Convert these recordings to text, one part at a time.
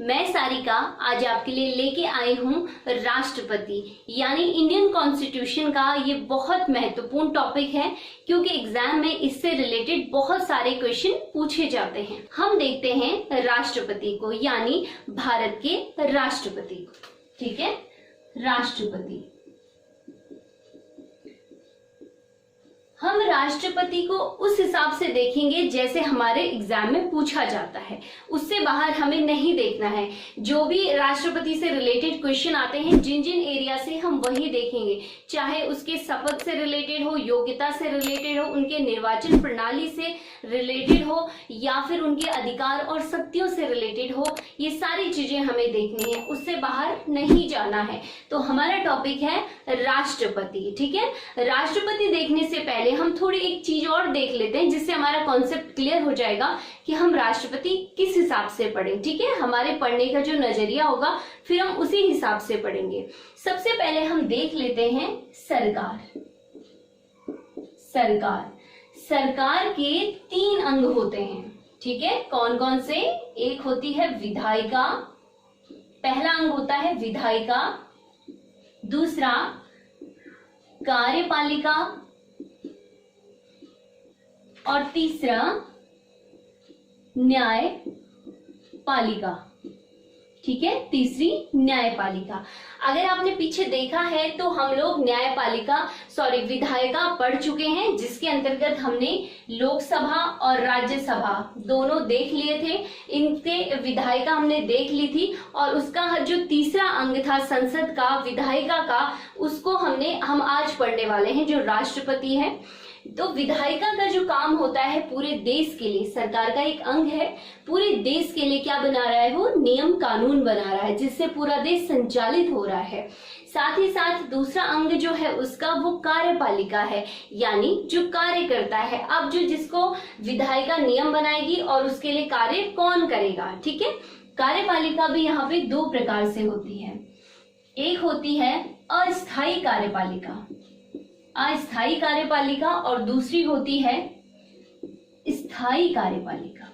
मैं सारिका आज आपके लिए लेके आई हूँ राष्ट्रपति यानी इंडियन कॉन्स्टिट्यूशन का ये बहुत महत्वपूर्ण टॉपिक है क्योंकि एग्जाम में इससे रिलेटेड बहुत सारे क्वेश्चन पूछे जाते हैं। हम देखते हैं राष्ट्रपति को यानी भारत के राष्ट्रपति को। ठीक है, राष्ट्रपति। हम राष्ट्रपति को उस हिसाब से देखेंगे जैसे हमारे एग्जाम में पूछा जाता है, उससे बाहर हमें नहीं देखना है। जो भी राष्ट्रपति से रिलेटेड क्वेश्चन आते हैं जिन जिन एरिया से हम वही देखेंगे, चाहे उसके शपथ से रिलेटेड हो, योग्यता से रिलेटेड हो, उनके निर्वाचन प्रणाली से रिलेटेड हो या फिर उनके अधिकार और शक्तियों से रिलेटेड हो, ये सारी चीजें हमें देखनी है, उससे बाहर नहीं जाना है। तो हमारा टॉपिक है राष्ट्रपति। ठीक है, राष्ट्रपति देखने से पहले हम थोड़ी एक चीज और देख लेते हैं जिससे हमारा कॉन्सेप्ट क्लियर हो जाएगा कि हम राष्ट्रपति किस हिसाब से पढ़ें। ठीक है, हमारे पढ़ने का जो नजरिया होगा फिर हम उसी हिसाब से पढ़ेंगे। सबसे पहले हम देख लेते हैं सरकार। सरकार, सरकार के 3 अंग होते हैं। ठीक है, कौन कौन से? एक होती है विधायिका, पहला अंग होता है विधायिका, दूसरा कार्यपालिका और तीसरा न्यायपालिका। ठीक है, तीसरी न्यायपालिका। अगर आपने पीछे देखा है तो हम लोग विधायिका पढ़ चुके हैं जिसके अंतर्गत हमने लोकसभा और राज्यसभा दोनों देख लिए थे। इनके विधायिका हमने देख ली थी और उसका जो तीसरा अंग था संसद का, विधायिका का, उसको हम आज पढ़ने वाले हैं जो राष्ट्रपति है। तो विधायिका का जो काम होता है पूरे देश के लिए, सरकार का एक अंग है, पूरे देश के लिए क्या बना रहा है? वो नियम कानून बना रहा है जिससे पूरा देश संचालित हो रहा है। साथ ही साथ दूसरा अंग जो है उसका वो कार्यपालिका है, यानी जो कार्य करता है। अब जो जिसको विधायिका नियम बनाएगी और उसके लिए कार्य कौन करेगा। ठीक है, कार्यपालिका भी यहाँ पे 2 प्रकार से होती है। एक होती है अस्थायी कार्यपालिका, अस्थायी कार्यपालिका, और दूसरी होती है स्थायी कार्यपालिका।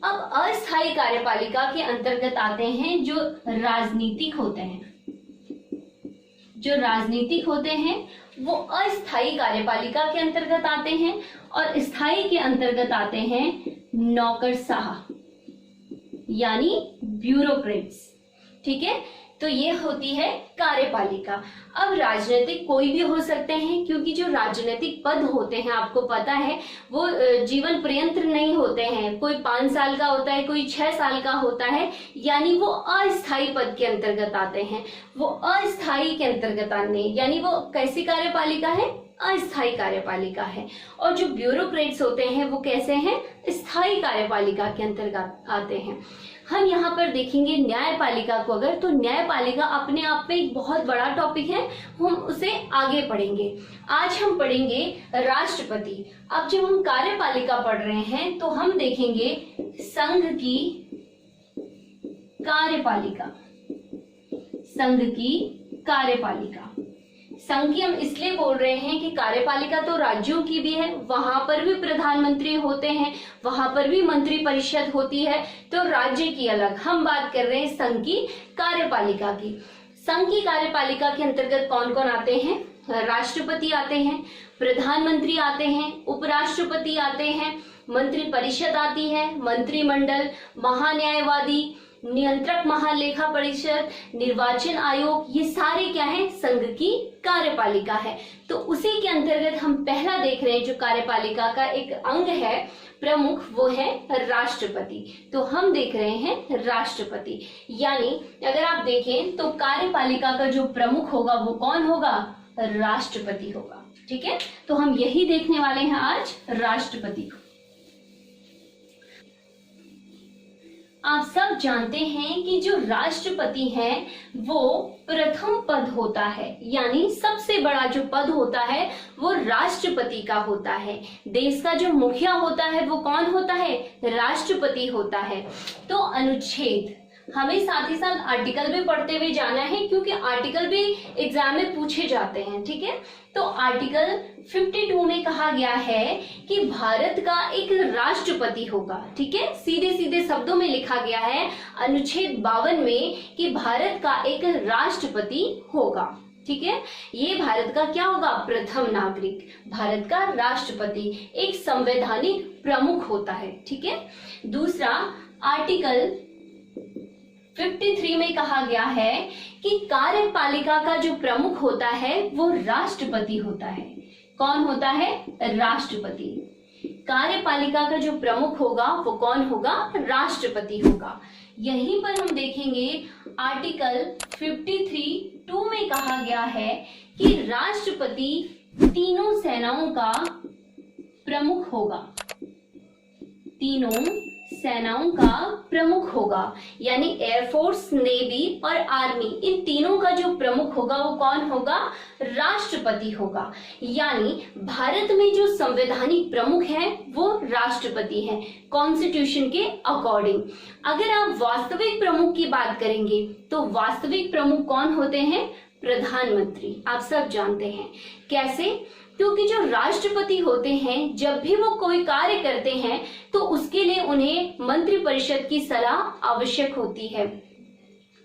अब अस्थायी कार्यपालिका के अंतर्गत आते हैं जो राजनीतिक होते हैं। जो राजनीतिक होते हैं वो अस्थायी कार्यपालिका के अंतर्गत आते हैं और स्थायी के अंतर्गत आते हैं नौकरशाह यानी ब्यूरोक्रेट्स। ठीक है, तो ये होती है कार्यपालिका। अब राजनीतिक कोई भी हो सकते हैं क्योंकि जो राजनीतिक पद होते हैं आपको पता है वो जीवन पर्यंत नहीं होते हैं। कोई 5 साल का होता है, कोई 6 साल का होता है, यानी वो अस्थायी पद के अंतर्गत आते हैं। वो अस्थायी के अंतर्गत आने यानी वो कैसी कार्यपालिका है? अस्थायी कार्यपालिका है। और जो ब्यूरोक्रेट्स होते हैं वो कैसे हैं? स्थायी कार्यपालिका के अंतर्गत आते हैं। हम यहाँ पर देखेंगे न्यायपालिका को अगर, तो न्यायपालिका अपने आप में एक बहुत बड़ा टॉपिक है, हम उसे आगे पढ़ेंगे। आज हम पढ़ेंगे राष्ट्रपति। अब जब हम कार्यपालिका पढ़ रहे हैं तो हम देखेंगे संघ की कार्यपालिका। संघ की कार्यपालिका, संघ की हम इसलिए बोल रहे हैं कि कार्यपालिका तो राज्यों की भी है, वहां पर भी प्रधानमंत्री होते हैं, वहां पर भी मंत्री परिषद होती है, तो राज्य की अलग। हम बात कर रहे हैं संघ की कार्यपालिका की। संघ की कार्यपालिका के अंतर्गत कौन कौन आते हैं? राष्ट्रपति आते हैं, प्रधानमंत्री आते हैं, उपराष्ट्रपति आते हैं, मंत्री परिषद आती है, मंत्रिमंडल, महान्यायवादी, नियंत्रक महालेखा परिषद, निर्वाचन आयोग, ये सारे क्या है? संघ की कार्यपालिका है। तो उसी के अंतर्गत हम पहला देख रहे हैं जो कार्यपालिका का एक अंग है प्रमुख, वो है राष्ट्रपति। तो हम देख रहे हैं राष्ट्रपति, यानी अगर आप देखें तो कार्यपालिका का जो प्रमुख होगा वो कौन होगा? राष्ट्रपति होगा। ठीक है, तो हम यही देखने वाले हैं आज, राष्ट्रपति को। आप सब जानते हैं कि जो राष्ट्रपति है वो प्रथम पद होता है, यानी सबसे बड़ा जो पद होता है वो राष्ट्रपति का होता है। देश का जो मुखिया होता है वो कौन होता है? राष्ट्रपति होता है। तो अनुच्छेद हमें साथ ही साथ आर्टिकल भी पढ़ते हुए जाना है, क्योंकि आर्टिकल भी एग्जाम में पूछे जाते हैं। ठीक है, तो आर्टिकल 52 में कहा गया है कि भारत का एक राष्ट्रपति होगा। ठीक है, सीधे सीधे शब्दों में लिखा गया है अनुच्छेद 52 में कि भारत का एक राष्ट्रपति होगा। ठीक है, ये भारत का क्या होगा, प्रथम नागरिक, भारत का राष्ट्रपति एक संवैधानिक प्रमुख होता है। ठीक है, दूसरा आर्टिकल 53 में कहा गया है कि कार्यपालिका का जो प्रमुख होता है वो राष्ट्रपति होता है। कौन होता है, राष्ट्रपति। कार्यपालिका का जो प्रमुख होगा वो कौन होगा, राष्ट्रपति होगा। यहीं पर हम देखेंगे आर्टिकल 53(2) में कहा गया है कि राष्ट्रपति तीनों सेनाओं का प्रमुख होगा, तीनों सेनाओं का प्रमुख होगा, यानी एयरफोर्स, नेवी और आर्मी, इन तीनों का जो प्रमुख होगा वो कौन होगा, राष्ट्रपति होगा। यानी भारत में जो संवैधानिक प्रमुख है वो राष्ट्रपति है, कॉन्स्टिट्यूशन के अकॉर्डिंग। अगर आप वास्तविक प्रमुख की बात करेंगे तो वास्तविक प्रमुख कौन होते हैं, प्रधानमंत्री। आप सब जानते हैं कैसे, क्योंकि जो राष्ट्रपति होते हैं जब भी वो कोई कार्य करते हैं तो उसके लिए उन्हें मंत्रिपरिषद की सलाह आवश्यक होती है,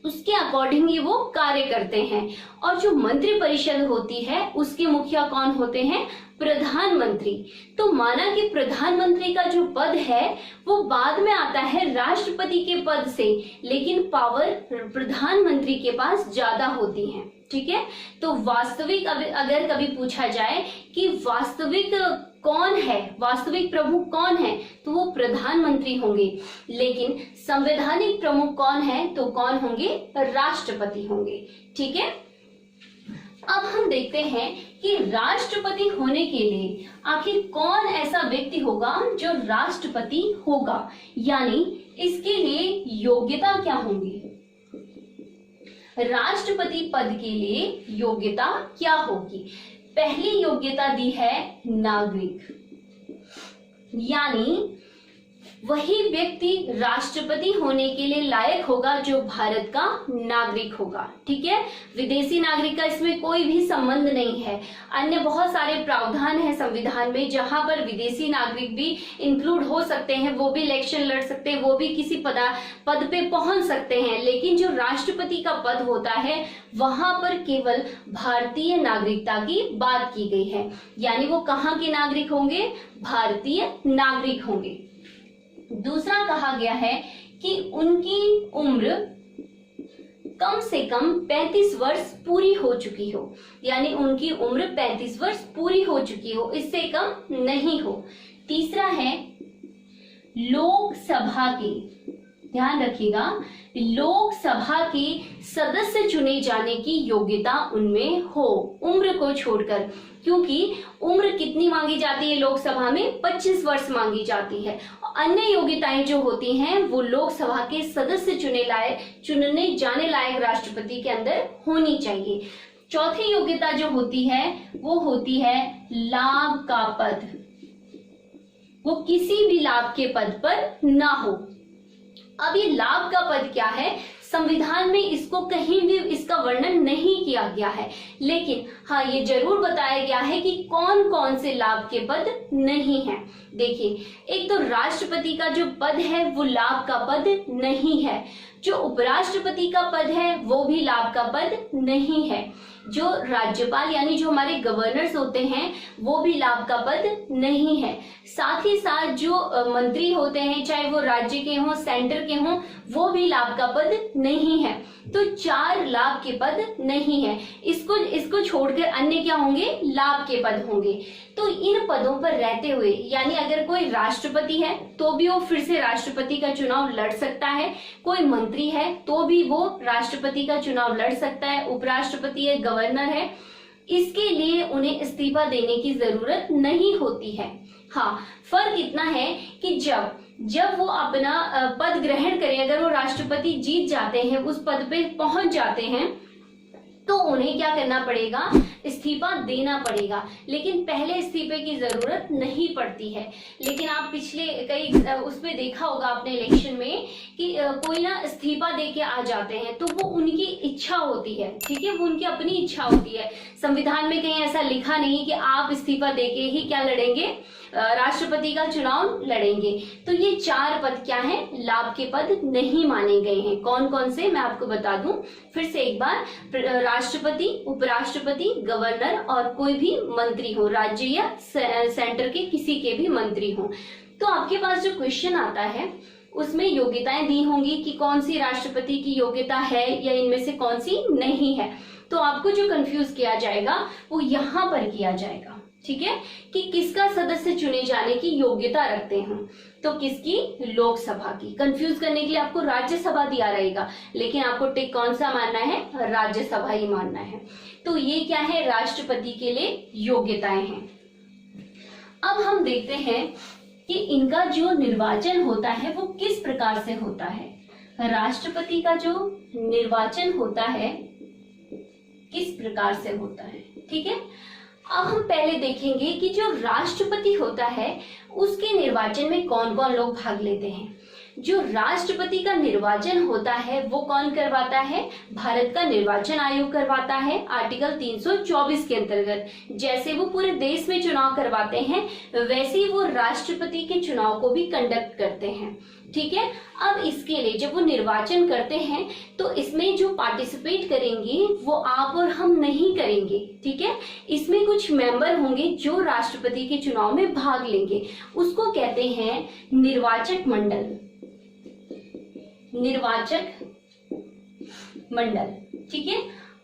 उसके अकॉर्डिंग ही वो कार्य करते हैं। और जो मंत्रिपरिषद होती है उसके मुखिया कौन होते हैं, प्रधानमंत्री। तो माना कि प्रधानमंत्री का जो पद है वो बाद में आता है राष्ट्रपति के पद से, लेकिन पावर प्रधानमंत्री के पास ज्यादा होती है। ठीक है, तो वास्तविक अगर कभी पूछा जाए कि वास्तविक कौन है, वास्तविक प्रमुख कौन है, तो वो प्रधानमंत्री होंगे, लेकिन संवैधानिक प्रमुख कौन है, तो कौन होंगे, राष्ट्रपति होंगे। ठीक है, अब हम देखते हैं कि राष्ट्रपति होने के लिए आखिर कौन ऐसा व्यक्ति होगा जो राष्ट्रपति होगा, यानी इसके लिए योग्यता क्या होंगी, राष्ट्रपति पद के लिए योग्यता क्या होगी। पहली योग्यता दी है नागरिक, यानी वही व्यक्ति राष्ट्रपति होने के लिए लायक होगा जो भारत का नागरिक होगा। ठीक है, विदेशी नागरिक का इसमें कोई भी संबंध नहीं है। अन्य बहुत सारे प्रावधान है संविधान में जहां पर विदेशी नागरिक भी इंक्लूड हो सकते हैं, वो भी इलेक्शन लड़ सकते हैं, वो भी किसी पद पे पहुंच सकते हैं, लेकिन जो राष्ट्रपति का पद होता है वहां पर केवल भारतीय नागरिकता की बात की गई है, यानी वो कहाँ के नागरिक होंगे, भारतीय नागरिक होंगे। दूसरा कहा गया है कि उनकी उम्र कम से कम 35 वर्ष पूरी हो चुकी हो, यानी उनकी उम्र 35 वर्ष पूरी हो चुकी हो, इससे कम नहीं हो। तीसरा है लोकसभा के, ध्यान रखिएगा, लोकसभा के सदस्य चुने जाने की योग्यता उनमें हो, उम्र को छोड़कर, क्योंकि उम्र कितनी मांगी जाती है लोकसभा में, 25 वर्ष मांगी जाती है। अन्य योग्यताएं जो होती हैं वो लोकसभा के सदस्य चुनने जाने लायक राष्ट्रपति के अंदर होनी चाहिए। चौथी योग्यता जो होती है वो होती है लाभ का पद, वो किसी भी लाभ के पद पर ना हो। अब ये लाभ का पद क्या है, संविधान में इसको कहीं भी इसका वर्णन नहीं किया गया है, लेकिन हाँ ये जरूर बताया गया है कि कौन कौन से लाभ के पद नहीं है। देखिए, एक तो राष्ट्रपति का जो पद है वो लाभ का पद नहीं है, जो उपराष्ट्रपति का पद है वो भी लाभ का पद नहीं है, जो राज्यपाल यानी जो हमारे गवर्नर्स होते हैं वो भी लाभ का पद नहीं है, साथ ही साथ जो मंत्री होते हैं चाहे वो राज्य के हों सेंटर के हों वो भी लाभ का पद नहीं है। तो 4 लाभ के पद नहीं है, इसको छोड़कर अन्य क्या होंगे, लाभ के पद होंगे। तो इन पदों पर रहते हुए, यानी अगर कोई राष्ट्रपति है तो भी वो फिर से राष्ट्रपति का चुनाव लड़ सकता है, कोई मंत्री है तो भी वो राष्ट्रपति का चुनाव लड़ सकता है, उपराष्ट्रपति है, गवर्नर है, इसके लिए उन्हें इस्तीफा देने की जरूरत नहीं होती है। हाँ, फर्क इतना है कि जब वो अपना पद ग्रहण करें, अगर वो राष्ट्रपति जीत जाते हैं, उस पद पे पहुंच जाते हैं, तो उन्हें क्या करना पड़ेगा, इस्तीफा देना पड़ेगा। लेकिन पहले इस्तीफे की जरूरत नहीं पड़ती है। लेकिन आप पिछले कई उसमें देखा होगा आपने इलेक्शन में कि कोई ना इस्तीफा दे के आ जाते हैं, तो वो उनकी इच्छा होती है, ठीक है, वो उनकी अपनी इच्छा होती है। संविधान में कहीं ऐसा लिखा नहीं कि आप इस्तीफा देके ही क्या लड़ेंगे, राष्ट्रपति का चुनाव लड़ेंगे। तो ये 4 पद क्या हैं, लाभ के पद नहीं माने गए हैं। कौन कौन से मैं आपको बता दूं फिर से एक बार, राष्ट्रपति, उपराष्ट्रपति, गवर्नर और कोई भी मंत्री हो, राज्य या सेंटर के किसी के भी मंत्री हो। तो आपके पास जो क्वेश्चन आता है उसमें योग्यताएं दी होंगी कि कौन सी राष्ट्रपति की योग्यता है या इनमें से कौन सी नहीं है। तो आपको जो कंफ्यूज किया जाएगा वो यहाँ पर किया जाएगा, ठीक है, कि किसका सदस्य चुने जाने की योग्यता रखते हैं। तो किसकी, लोकसभा की। कंफ्यूज करने के लिए आपको राज्यसभा दिया रहेगा, लेकिन आपको टिक कौन सा मानना है, राज्यसभा ही मानना है। तो ये क्या है, राष्ट्रपति के लिए योग्यताएं हैं। अब हम देखते हैं कि इनका जो निर्वाचन होता है वो किस प्रकार से होता है। राष्ट्रपति का जो निर्वाचन होता है किस प्रकार से होता है, ठीक है। अब हम पहले देखेंगे कि जो राष्ट्रपति होता है उसके निर्वाचन में कौन कौन लोग भाग लेते हैं। जो राष्ट्रपति का निर्वाचन होता है वो कौन करवाता है, भारत का निर्वाचन आयोग करवाता है, आर्टिकल 324 के अंतर्गत। जैसे वो पूरे देश में चुनाव करवाते हैं वैसे ही वो राष्ट्रपति के चुनाव को भी कंडक्ट करते हैं, ठीक है। अब इसके लिए जब वो निर्वाचन करते हैं तो इसमें जो पार्टिसिपेट करेंगे वो आप और हम नहीं करेंगे, ठीक है। इसमें कुछ मेंबर होंगे जो राष्ट्रपति के चुनाव में भाग लेंगे, उसको कहते हैं निर्वाचक मंडल, निर्वाचक मंडल, ठीक है।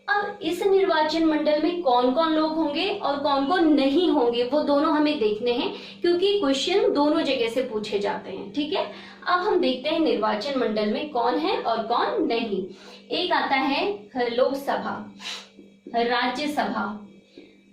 अब इस निर्वाचन मंडल में कौन कौन लोग होंगे और कौन कौन नहीं होंगे वो दोनों हमें देखने हैं, क्योंकि क्वेश्चन दोनों जगह से पूछे जाते हैं, ठीक है। अब हम देखते हैं निर्वाचन मंडल में कौन है और कौन नहीं। एक आता है लोकसभा, राज्यसभा,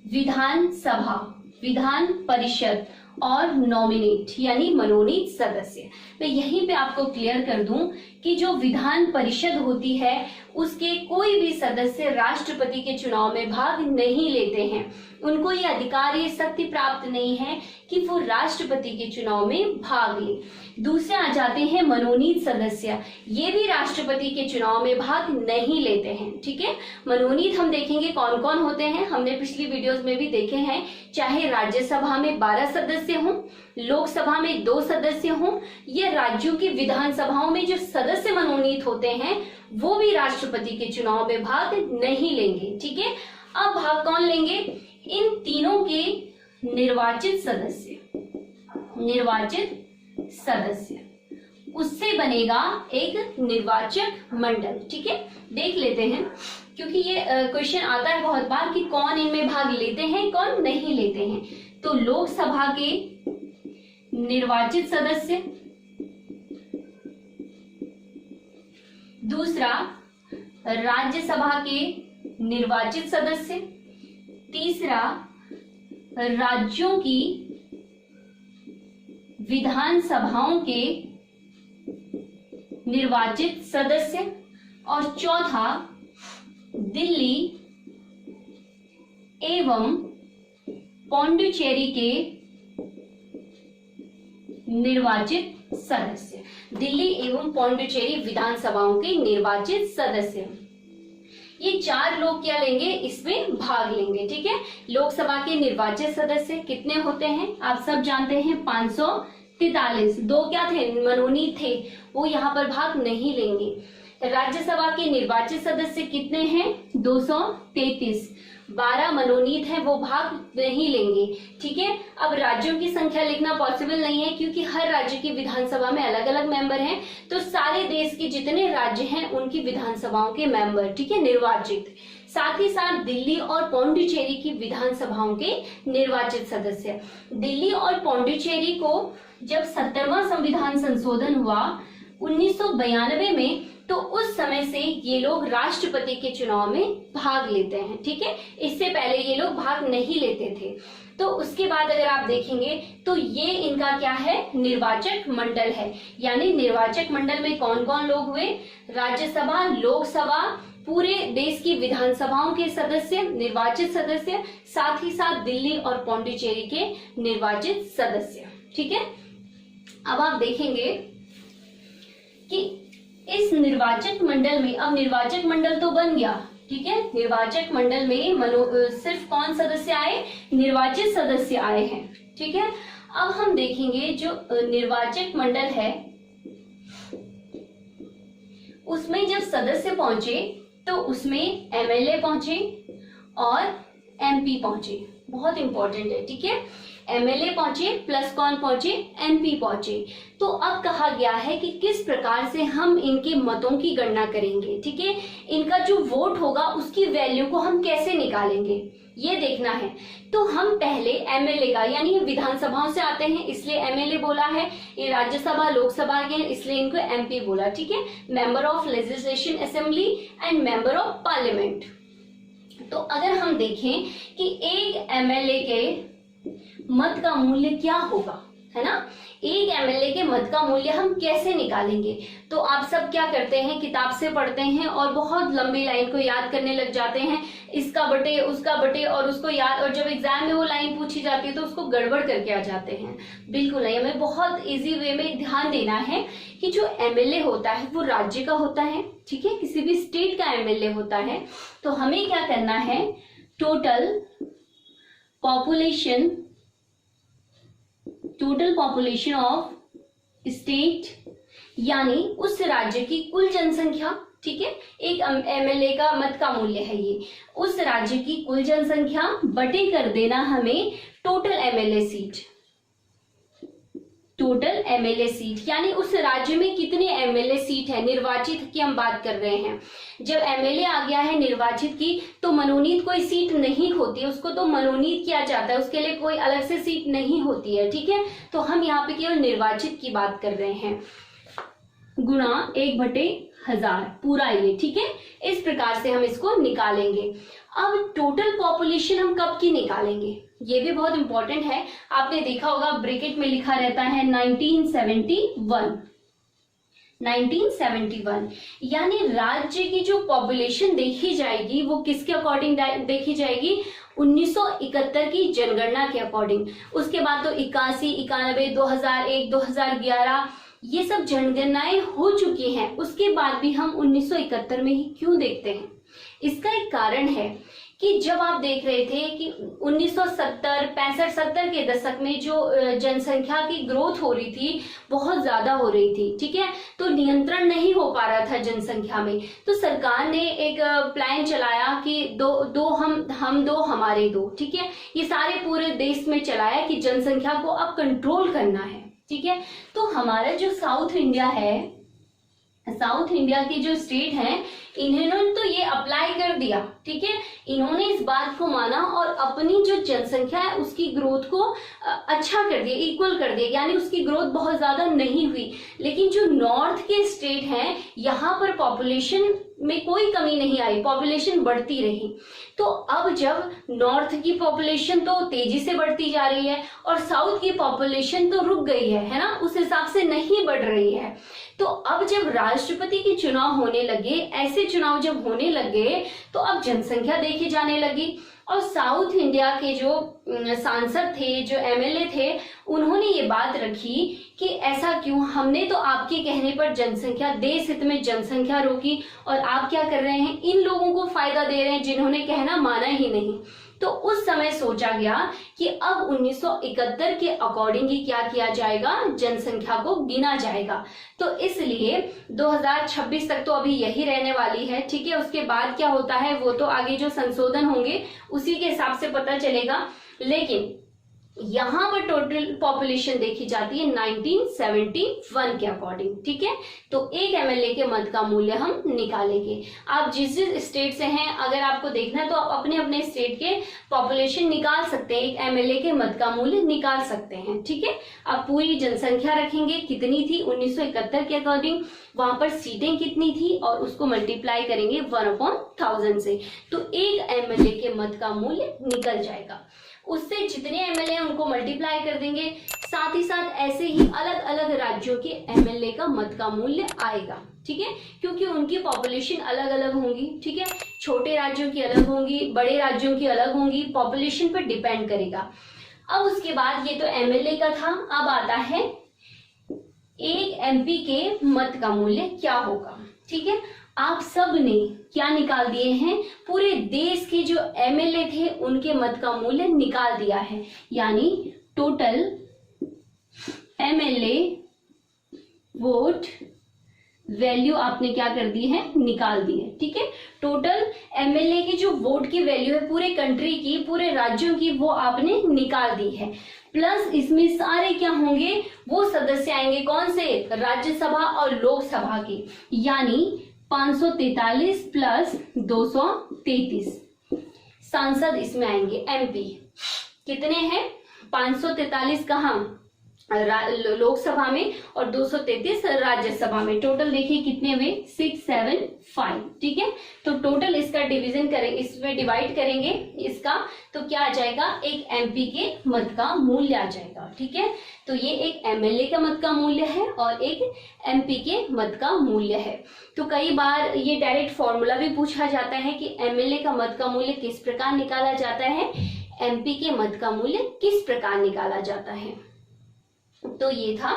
विधानसभा, विधान परिषद और नॉमिनेट यानी मनोनीत सदस्य। मैं यहीं पे आपको क्लियर कर दूं कि जो विधान परिषद होती है उसके कोई भी सदस्य राष्ट्रपति के चुनाव में भाग नहीं लेते हैं। उनको ये अधिकार, ये शक्ति प्राप्त नहीं है कि वो राष्ट्रपति के चुनाव में भाग ले। दूसरे आ जाते हैं मनोनीत सदस्य, ये भी राष्ट्रपति के चुनाव में भाग नहीं लेते हैं, ठीक है। मनोनीत हम देखेंगे कौन कौन होते हैं, हमने पिछली वीडियोस में भी देखे हैं। चाहे राज्यसभा में 12 सदस्य हों, लोकसभा में 2 सदस्य हों, या राज्यों की विधानसभाओं में जो सदस्य मनोनीत होते हैं वो भी राष्ट्रपति के चुनाव में भाग नहीं लेंगे, ठीक है। अब भाग कौन लेंगे, इन तीनों के निर्वाचित सदस्य, निर्वाचित सदस्य, उससे बनेगा एक निर्वाचक मंडल, ठीक है। देख लेते हैं क्योंकि ये क्वेश्चन आता है बहुत बार कि कौन इनमें भाग लेते हैं कौन नहीं लेते हैं। तो लोकसभा के निर्वाचित सदस्य, दूसरा राज्यसभा के निर्वाचित सदस्य, तीसरा राज्यों की विधानसभाओं के निर्वाचित सदस्य, और चौथा दिल्ली एवं पौंडुचेरी के निर्वाचित सदस्य, दिल्ली एवं पौंडुचेरी विधानसभाओं के निर्वाचित सदस्य। ये 4 लोग क्या लेंगे, इसमें भाग लेंगे, ठीक है। लोकसभा के निर्वाचित सदस्य कितने होते हैं आप सब जानते हैं, 543। 2 क्या थे, मनोनीत थे, वो यहाँ पर भाग नहीं लेंगे। राज्यसभा के निर्वाचित सदस्य कितने हैं, 233। 12 मनोनीत हैं, वो भाग नहीं लेंगे, ठीक है। अब राज्यों की संख्या लिखना पॉसिबल नहीं है क्योंकि हर राज्य की विधानसभा में अलग अलग मेंबर हैं, तो सारे देश के जितने राज्य हैं उनकी विधानसभाओं के मेंबर, ठीक है, निर्वाचित। साथ ही साथ दिल्ली और पौंडुचेरी की विधानसभाओं के निर्वाचित सदस्य। दिल्ली और पौंडुचेरी को जब 70वां संविधान संशोधन हुआ 1992 में, तो उस समय से ये लोग राष्ट्रपति के चुनाव में भाग लेते हैं, ठीक है। इससे पहले ये लोग भाग नहीं लेते थे। तो उसके बाद अगर आप देखेंगे तो ये इनका क्या है, निर्वाचक मंडल है। यानी निर्वाचक मंडल में कौन कौन लोग हुए, राज्यसभा, लोकसभा, पूरे देश की विधानसभाओं के सदस्य, निर्वाचित सदस्य, साथ ही साथ दिल्ली और पौंडीचेरी के निर्वाचित सदस्य। ठीक है, अब आप देखेंगे कि इस निर्वाचक मंडल में, अब निर्वाचक मंडल तो बन गया, ठीक है, निर्वाचक मंडल में सिर्फ कौन सदस्य आए, निर्वाचित सदस्य आए हैं। ठीक है, अब हम देखेंगे जो निर्वाचक मंडल है उसमें जब सदस्य पहुंचे तो उसमें एमएलए पहुंचे और एमपी पहुंचे, बहुत इंपॉर्टेंट है। ठीक है, एमएलए पहुंचे प्लस कौन पहुंचे, एमपी पहुंचे। तो अब कहा गया है कि किस प्रकार से हम इनके मतों की गणना करेंगे। ठीक है, इनका जो वोट होगा उसकी वैल्यू को हम कैसे निकालेंगे ये देखना है। तो हम पहले एमएलए का, यानी ये विधानसभाओं से आते हैं इसलिए एमएलए बोला है, ये राज्यसभा लोकसभा के इसलिए इनको एमपी बोला। ठीक है, member of legislation assembly and member of parliament. तो अगर हम देखें कि एक एमएलए के मत का मूल्य क्या होगा, है ना, एक एमएलए के मत का मूल्य हम कैसे निकालेंगे। तो आप सब क्या करते हैं, किताब से पढ़ते हैं और बहुत लंबी लाइन को याद करने लग जाते हैं, इसका बटे उसका बटे और उसको याद, और जब एग्जाम में वो लाइन पूछी जाती है तो उसको गड़बड़ करके आ जाते हैं। बिल्कुल नहीं, हमें बहुत इजी वे में ध्यान देना है कि जो एमएलए होता है वो राज्य का होता है। ठीक है, किसी भी स्टेट का एमएलए होता है। तो हमें क्या करना है, टोटल पॉपुलेशन ऑफ स्टेट, यानी उस राज्य की कुल जनसंख्या। ठीक है, एक एमएलए का मत का मूल्य है ये, उस राज्य की कुल जनसंख्या बटे कर देना हमें टोटल एमएलए सीट, यानी उस राज्य में कितने एमएलए सीट है, निर्वाचित की हम बात कर रहे हैं। जब एमएलए आ गया है निर्वाचित की, तो मनोनीत कोई सीट नहीं होती, उसको तो मनोनीत किया जाता है, उसके लिए कोई अलग से सीट नहीं होती है। ठीक है, तो हम यहाँ पे केवल निर्वाचित की बात कर रहे हैं, गुणा 1/1000 पूरा ये। ठीक है, इस प्रकार से हम इसको निकालेंगे। अब टोटल पॉपुलेशन हम कब की निकालेंगे, ये भी बहुत इंपॉर्टेंट है। आपने देखा होगा ब्रैकेट में लिखा रहता है 1971, यानी राज्य की जो पॉपुलेशन देखी जाएगी वो किसके अकॉर्डिंग देखी जाएगी, 1971 की जनगणना के अकॉर्डिंग। उसके बाद तो 81, 91, 2001, 2011 ये सब जनगणनाएं हो चुकी हैं, उसके बाद भी हम 1971 में ही क्यों देखते हैं। इसका एक कारण है कि जब आप देख रहे थे कि 1970, 65, 70 के दशक में जो जनसंख्या की ग्रोथ हो रही थी बहुत ज्यादा हो रही थी। ठीक है, तो नियंत्रण नहीं हो पा रहा था जनसंख्या में, तो सरकार ने एक प्लान चलाया कि दो हम दो हमारे दो। ठीक है, ये सारे पूरे देश में चलाया कि जनसंख्या को अब कंट्रोल करना है। ठीक है, तो हमारा जो साउथ इंडिया है, साउथ इंडिया की जो स्टेट है, इन्होंने तो ये अप्लाई कर दिया। ठीक है, इन्होंने इस बात को माना और अपनी जो जनसंख्या है उसकी ग्रोथ को अच्छा कर दिया, इक्वल कर दिया, यानी उसकी ग्रोथ बहुत ज्यादा नहीं हुई। लेकिन जो नॉर्थ के स्टेट हैं यहाँ पर पॉपुलेशन में कोई कमी नहीं आई, पॉपुलेशन बढ़ती रही। तो अब जब नॉर्थ की पॉपुलेशन तो तेजी से बढ़ती जा रही है और साउथ की पॉपुलेशन तो रुक गई है ना, उस हिसाब से नहीं बढ़ रही है। तो अब जब राष्ट्रपति के चुनाव होने लगे, ऐसे चुनाव जब होने लगे तो अब जनसंख्या देखी जाने लगी। और साउथ इंडिया के जो सांसद थे, जो एमएलए थे, उन्होंने ये बात रखी कि ऐसा क्यों, हमने तो आपके कहने पर जनसंख्या, देश हित में जनसंख्या रोकी और आप क्या कर रहे हैं, इन लोगों को फायदा दे रहे हैं जिन्होंने कहना माना ही नहीं। तो उस समय सोचा गया कि अब 1971 के अकॉर्डिंग ही क्या किया जाएगा, जनसंख्या को गिना जाएगा। तो इसलिए 2026 तक तो अभी यही रहने वाली है। ठीक है, उसके बाद क्या होता है वो तो आगे जो संशोधन होंगे उसी के हिसाब से पता चलेगा। लेकिन यहाँ पर टोटल पॉपुलेशन देखी जाती है 1971 के अकॉर्डिंग। ठीक है, तो एक एमएलए के मत का मूल्य हम निकालेंगे। आप जिस जिस स्टेट से हैं, अगर आपको देखना है तो आप अपने अपने स्टेट के पॉपुलेशन निकाल सकते हैं, एक एमएलए के मत का मूल्य निकाल सकते हैं। ठीक है, आप पूरी जनसंख्या रखेंगे कितनी थी 1971 के अकॉर्डिंग, वहां पर सीटें कितनी थी और उसको मल्टीप्लाई करेंगे 1/1000 से, तो एक एमएलए के मत का मूल्य निकल जाएगा। उससे जितने एमएलए हैं उनको मल्टीप्लाई कर देंगे, साथ ही साथ ऐसे ही अलग अलग राज्यों के एमएलए का मत का मूल्य आएगा। ठीक है, क्योंकि उनकी पॉपुलेशन अलग अलग होंगी। ठीक है, छोटे राज्यों की अलग होंगी, बड़े राज्यों की अलग होंगी, पॉपुलेशन पर डिपेंड करेगा। अब उसके बाद ये तो एमएलए का था, अब आता है एक एमपी के मत का मूल्य क्या होगा। ठीक है, आप सब ने क्या निकाल दिए हैं, पूरे देश के जो एमएलए थे उनके मत का मूल्य निकाल दिया है, यानी टोटल एमएलए वोट वैल्यू आपने क्या कर दी है, निकाल दी है। ठीक है, टोटल एमएलए की जो वोट की वैल्यू है पूरे कंट्री की, पूरे राज्यों की, वो आपने निकाल दी है। प्लस इसमें सारे क्या होंगे, वो सदस्य आएंगे, कौन से, राज्यसभा और लोकसभा के, यानी 543 प्लस 233 सांसद इसमें आएंगे। एमपी कितने हैं, 543 कहाँ, लोकसभा में और 233 राज्यसभा में। टोटल देखिए कितने हुए, 675। ठीक है, तो टोटल इसका डिवीजन करेंगे, इसमें डिवाइड करेंगे इसका, तो क्या आ जाएगा, एक एमपी के मत का मूल्य आ जाएगा। ठीक है, तो ये एक एमएलए का मत का मूल्य है और एक एमपी के मत का मूल्य है। तो कई बार ये डायरेक्ट फॉर्मूला भी पूछा जाता है कि एमएलए का मत का मूल्य किस प्रकार निकाला जाता है, एमपी के मत का मूल्य किस प्रकार निकाला जाता है। तो ये था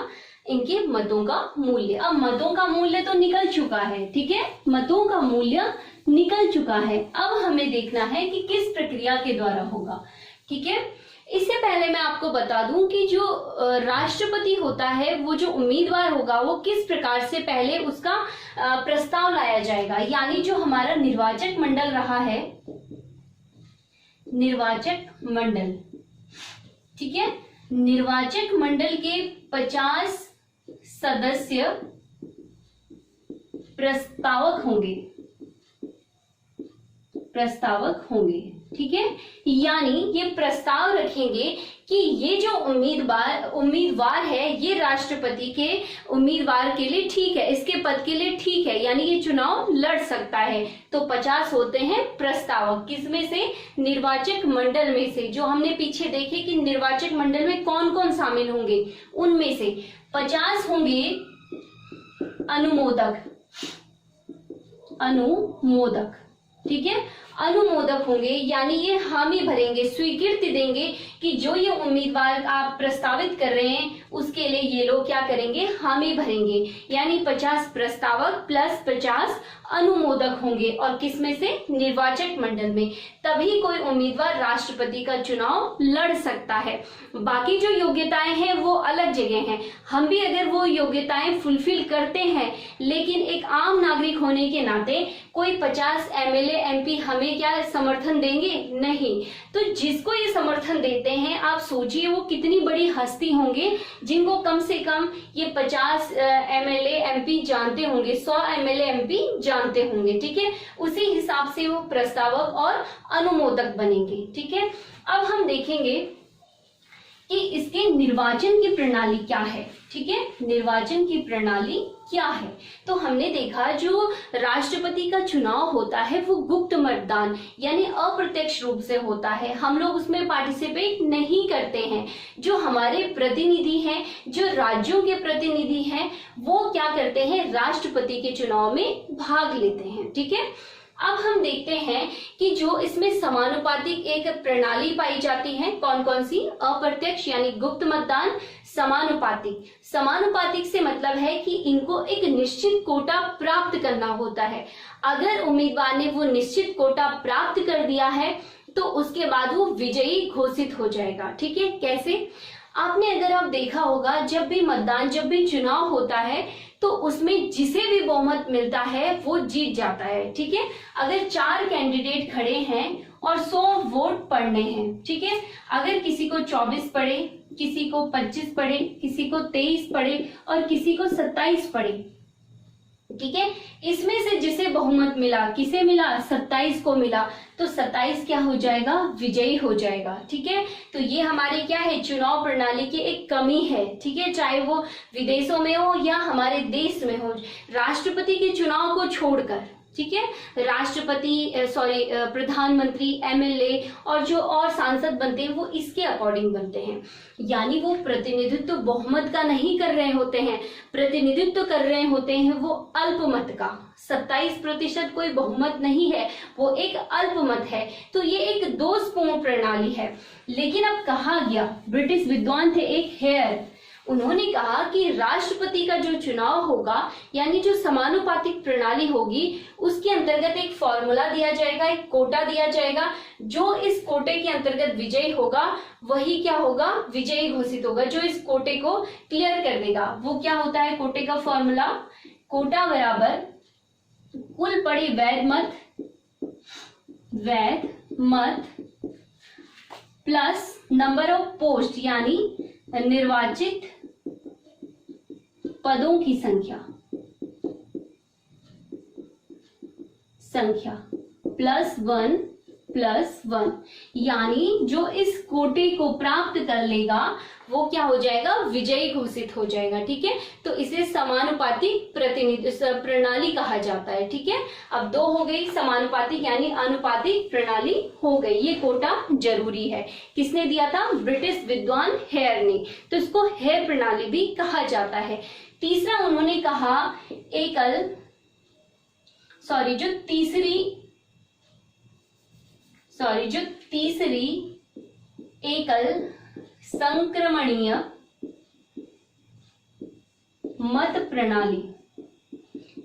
इनके मतों का मूल्य। अब मतों का मूल्य तो निकल चुका है। ठीक है, मतों का मूल्य निकल चुका है, अब हमें देखना है कि किस प्रक्रिया के द्वारा होगा। ठीक है, इससे पहले मैं आपको बता दूं कि जो राष्ट्रपति होता है, वो जो उम्मीदवार होगा वो किस प्रकार से पहले उसका प्रस्ताव लाया जाएगा, यानी जो हमारा निर्वाचक मंडल रहा है, निर्वाचक मंडल। ठीक है, निर्वाचक मंडल के 50 सदस्य प्रस्तावक होंगे। ठीक है, यानी ये प्रस्ताव रखेंगे कि ये जो उम्मीदवार है, ये राष्ट्रपति के उम्मीदवार के लिए ठीक है, इसके पद के लिए ठीक है, यानी ये चुनाव लड़ सकता है। तो 50 होते हैं प्रस्तावक, किसमें से, निर्वाचक मंडल में से। जो हमने पीछे देखे कि निर्वाचक मंडल में कौन कौन शामिल होंगे, उनमें से 50 होंगे अनुमोदक। ठीक है, अनुमोदक होंगे, यानी ये हामी भरेंगे, स्वीकृति देंगे कि जो ये उम्मीदवार आप प्रस्तावित कर रहे हैं उसके लिए ये लोग क्या करेंगे, हामी भरेंगे। यानी 50 प्रस्तावक प्लस 50 अनुमोदक होंगे, और किसमें से, निर्वाचक मंडल में। तभी कोई उम्मीदवार राष्ट्रपति का चुनाव लड़ सकता है। बाकी जो योग्यताएं हैं वो अलग जगह हैं, हम भी अगर वो योग्यताएं फुलफिल करते हैं, लेकिन एक आम नागरिक होने के नाते कोई 50 एमएलए एमपी हमें क्या समर्थन देंगे, नहीं। तो जिसको ये समर्थन देते हैं, आप सोचिए वो कितनी बड़ी हस्ती होंगे, जिनको कम से कम ये 50 एमएलए एमपी जानते होंगे, 100 एमएलए एमपी जानते होंगे। ठीक है, उसी हिसाब से वो प्रस्तावक और अनुमोदक बनेंगे। ठीक है, अब हम देखेंगे कि इसके निर्वाचन की प्रणाली क्या है। ठीक है, निर्वाचन की प्रणाली क्या है, तो हमने देखा जो राष्ट्रपति का चुनाव होता है वो गुप्त मतदान यानी अप्रत्यक्ष रूप से होता है, हम लोग उसमें पार्टिसिपेट नहीं करते हैं। जो हमारे प्रतिनिधि हैं, जो राज्यों के प्रतिनिधि हैं, वो क्या करते हैं, राष्ट्रपति के चुनाव में भाग लेते हैं। ठीक है, अब हम देखते हैं कि जो इसमें समानुपातिक एक प्रणाली पाई जाती है, कौन कौन सी, अप्रत्यक्ष यानी गुप्त मतदान, समानुपातिक से मतलब है कि इनको एक निश्चित कोटा प्राप्त करना होता है। अगर उम्मीदवार ने वो निश्चित कोटा प्राप्त कर दिया है तो उसके बाद वो विजयी घोषित हो जाएगा। ठीक है, कैसे, आपने अगर आप देखा होगा, जब भी चुनाव होता है तो उसमें जिसे भी बहुमत मिलता है वो जीत जाता है। ठीक है, अगर 4 कैंडिडेट खड़े हैं और 100 वोट पड़ने हैं, ठीक है, अगर किसी को 24 पड़े, किसी को 25 पड़े, किसी को 23 पड़े और किसी को 27 पड़े, ठीक है, इसमें से जिसे बहुमत मिला, किसे मिला, 27 को मिला, तो 27 क्या हो जाएगा, विजयी हो जाएगा। ठीक है, तो ये हमारे क्या है, चुनाव प्रणाली की एक कमी है। ठीक है, चाहे वो विदेशों में हो या हमारे देश में हो, राष्ट्रपति के चुनाव को छोड़कर, ठीक है। राष्ट्रपति प्रधानमंत्री, एमएलए और जो और सांसद बनते हैं वो इसके अकॉर्डिंग बनते हैं। यानी वो प्रतिनिधित्व बहुमत का नहीं कर रहे होते हैं, प्रतिनिधित्व कर रहे होते हैं वो अल्पमत का। 27% कोई बहुमत नहीं है, वो एक अल्पमत है। तो ये एक दोषपूर्ण प्रणाली है। लेकिन अब कहा गया, ब्रिटिश विद्वान थे एक हेयर, उन्होंने कहा कि राष्ट्रपति का जो चुनाव होगा यानी जो समानुपातिक प्रणाली होगी उसके अंतर्गत एक फॉर्मूला दिया जाएगा, एक कोटा दिया जाएगा। जो इस कोटे के अंतर्गत विजयी होगा वही क्या होगा, विजयी घोषित होगा। जो इस कोटे को क्लियर कर देगा वो क्या होता है, कोटे का फॉर्मूला, कोटा बराबर कुल पड़े वैध मत प्लस नंबर ऑफ पोस्ट यानी निर्वाचित पदों की संख्या +1 यानी जो इस कोटे को प्राप्त कर लेगा वो क्या हो जाएगा, विजयी घोषित हो जाएगा। ठीक है, तो इसे समानुपातिक प्रतिनिधित्व प्रणाली कहा जाता है। ठीक है, अब 2 हो गई, समानुपातिक यानी अनुपातिक प्रणाली हो गई। ये कोटा जरूरी है। किसने दिया था, ब्रिटिश विद्वान हेयर ने, तो इसको हेयर प्रणाली भी कहा जाता है। तीसरा उन्होंने कहा जो तीसरी एकल संक्रमणीय मत प्रणाली,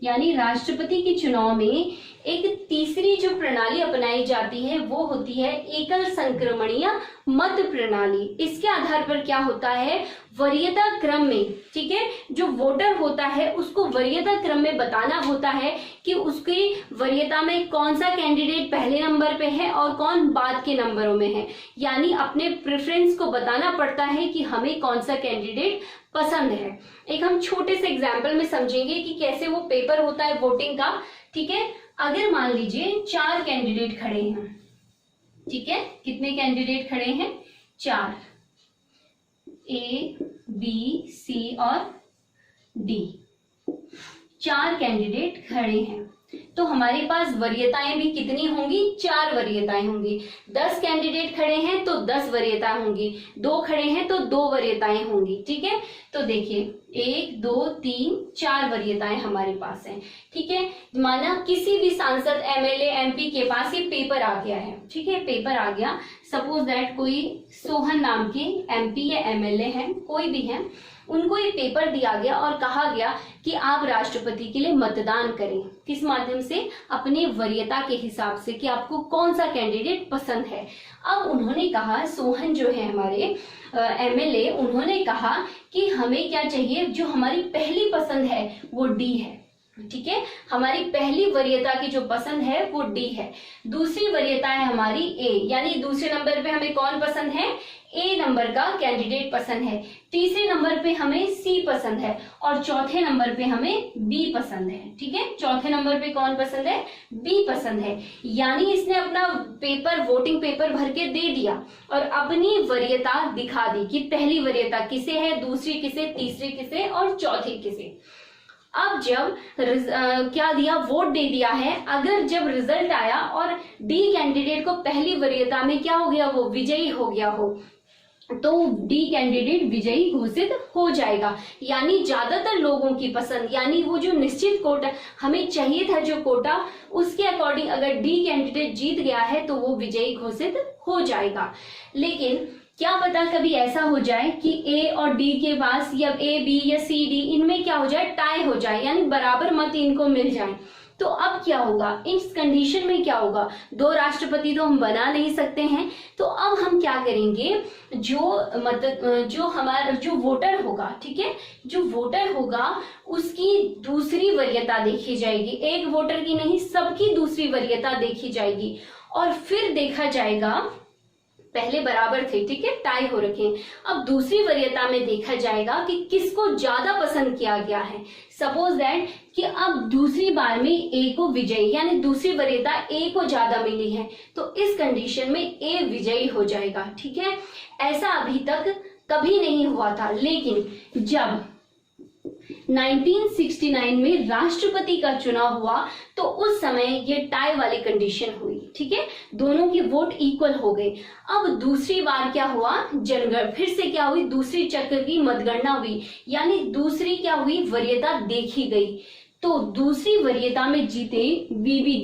यानी राष्ट्रपति के चुनाव में एक तीसरी जो प्रणाली अपनाई जाती है वो होती है एकल संक्रमणीय मत प्रणाली। इसके आधार पर क्या होता है, वरीयता क्रम में, ठीक है, जो वोटर होता है उसको वरीयता क्रम में बताना होता है कि उसकी वरीयता में कौन सा कैंडिडेट पहले नंबर पे है और कौन बाद के नंबरों में है। यानी अपने प्रेफरेंस को बताना पड़ता है कि हमें कौन सा कैंडिडेट पसंद है। एक हम छोटे से एग्जाम्पल में समझेंगे कि कैसे वो पेपर होता है वोटिंग का। ठीक है, अगर मान लीजिए 4 कैंडिडेट खड़े हैं, ठीक है, कितने कैंडिडेट खड़े हैं, 4, A, B, C और D, 4 कैंडिडेट खड़े हैं। तो हमारे पास वरीयताएं भी कितनी होंगी, 4 वरीयताएं होंगी। 10 कैंडिडेट खड़े हैं तो 10 वरीयताएं होंगी, 2 खड़े हैं तो 2 वरीयताएं होंगी। ठीक है, तो देखिए 1, 2, 3, 4 वरीयताएं हमारे पास हैं। ठीक है, माना किसी भी सांसद, एमएलए, एमपी के पास ये पेपर आ गया है। ठीक है, पेपर आ गया, सपोज दैट कोई सोहन नाम के एमपी या एमएलए हैं, कोई भी है, उनको ये पेपर दिया गया और कहा गया कि आप राष्ट्रपति के लिए मतदान करें। किस माध्यम से, अपने वरीयता के हिसाब से कि आपको कौन सा कैंडिडेट पसंद है। अब उन्होंने कहा, सोहन जो है हमारे एमएलए, उन्होंने कहा कि हमें क्या चाहिए, जो हमारी पहली पसंद है वो डी है। ठीक है, हमारी पहली वरीयता की जो पसंद है वो डी है। दूसरी वरीयता है हमारी ए, यानी दूसरे नंबर पे हमें कौन पसंद है, ए नंबर का कैंडिडेट पसंद है। तीसरे नंबर पे हमें सी पसंद है और चौथे नंबर पे हमें बी पसंद है। ठीक है, चौथे नंबर पे कौन पसंद है, बी पसंद है। यानी इसने अपना पेपर, वोटिंग पेपर भर के दे दिया और अपनी वरीयता दिखा दी कि पहली वरीयता किसे है, दूसरी किसे, तीसरी किसे और चौथी किसे। अब जब क्या दिया, वोट दे दिया है, अगर जब रिजल्ट आया और डी कैंडिडेट को पहली वरीयता में क्या हो गया, वो विजयी हो गया हो, तो डी कैंडिडेट विजयी घोषित हो जाएगा। यानी ज्यादातर लोगों की पसंद, यानी वो जो निश्चित कोटा हमें चाहिए था, जो कोटा, उसके अकॉर्डिंग अगर डी कैंडिडेट जीत गया है तो वो विजयी घोषित हो जाएगा। लेकिन क्या पता कभी ऐसा हो जाए कि ए और डी के पास, या ए, बी या सी, डी, इनमें क्या हो जाए, टाई हो जाए, यानी बराबर मत इनको मिल जाए। तो अब क्या होगा, इस कंडीशन में क्या होगा, 2 राष्ट्रपति तो हम बना नहीं सकते हैं। तो अब हम क्या करेंगे, जो हमारा जो वोटर होगा, ठीक है, जो वोटर होगा उसकी दूसरी वरीयता देखी जाएगी। एक वोटर की नहीं, सबकी दूसरी वरीयता देखी जाएगी और फिर देखा जाएगा, पहले बराबर थे, ठीक है, टाई हो रखे, अब दूसरी वरीयता में देखा जाएगा कि किसको ज्यादा पसंद किया गया है। सपोज दैट कि अब दूसरी बार में ए को विजयी, यानी दूसरी वरीयता ए को ज्यादा मिली है, तो इस कंडीशन में ए विजयी हो जाएगा। ठीक है, ऐसा अभी तक कभी नहीं हुआ था, लेकिन 1969 में राष्ट्रपति का चुनाव हुआ तो उस समय ये टाई वाली कंडीशन हुई, ठीक है, दोनों की वोट इक्वल हो गई। अब दूसरी बार क्या हुआ, जनगणना फिर से क्या हुई, दूसरी चक्र की मतगणना हुई, यानी दूसरी क्या हुई, वरीयता देखी गई। तो दूसरी वरीयता में जीते वीवी